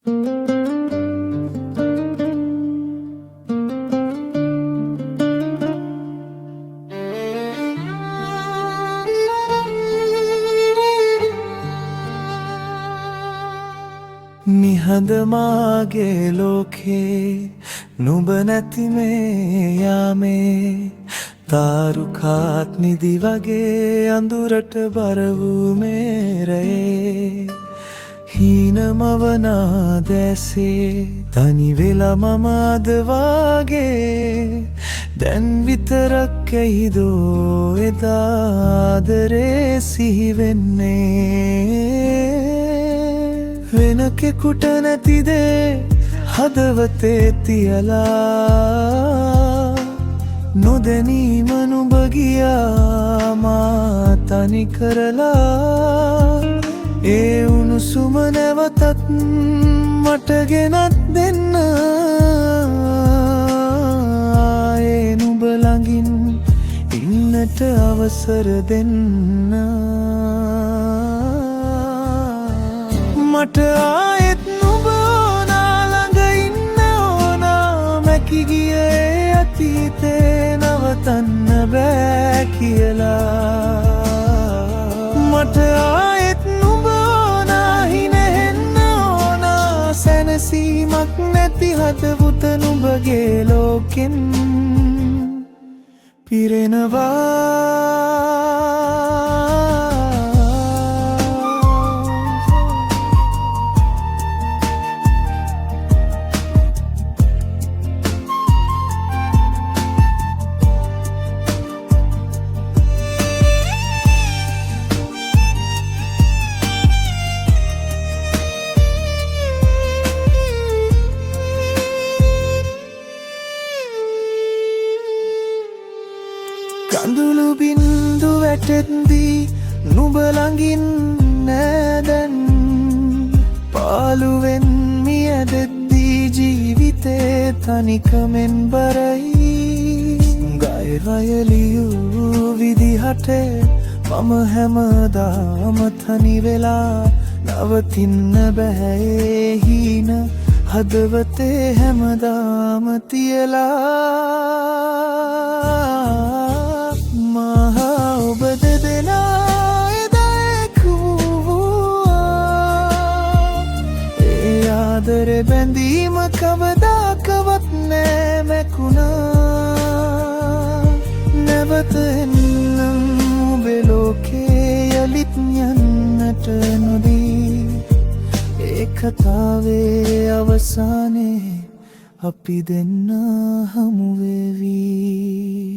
නිහඬ මාගේ ලෝකේ නුඹ නැති මේ යාමේ තාරුකාත් නිදි වගේ අඳුරට බර වූ මේ රැයේ හීනමවනා දැසේ තනි වෙලා මම අද වාගේ දැන් විතරක් ඇයිදෝ එදා ආදරේ සිහි වෙන්නේ වෙන කෙකුට නැතිදේ හදවතේ තියලා නොදැනීම නුඹ ගියා මා තනි කරලා ඒ උණුසුම නැවතත් මට ගෙනත් දෙන්න ඒ නුඹ ළඟින් ඉන්නට අවසර දෙන්න මට ආයෙත් නුඹ ඕනා ළඟ ඉන්න ඕනා මැකි ගියේ අතීතේ නවතන්න බෑ කියලා මට ආයෙත් නුඹ ඕනා හිනෙන්න ඕනා සැනසීමක් නැති හදවත නුඹගේ ලෝකෙන් පිරෙනවා කඳුළු බින්දු වැටෙද්දී නුඹ ළඟින් නෑ දැන් පාළුවෙන් මියැදෙද්දී ජීවිතේ තනිකමෙන් බරයි ගය රයලියූ විදිහට මම හැමදාම තනි වෙලා නවතින්න බෑ ඒ හීන හදවතේ හැමදාම තියලා මහා ඔබ දෙදෙනා එදැකුවා ඒ ආදරේ බැඳීම කවදාකවත් නෑ මැකුණා නැවත එන්නම් ඔබේ ලෝකේ යලිත් යන්නට නොදී ඒ කතාවේ අවසානයේ අපි දෙන්න හමු වෙවි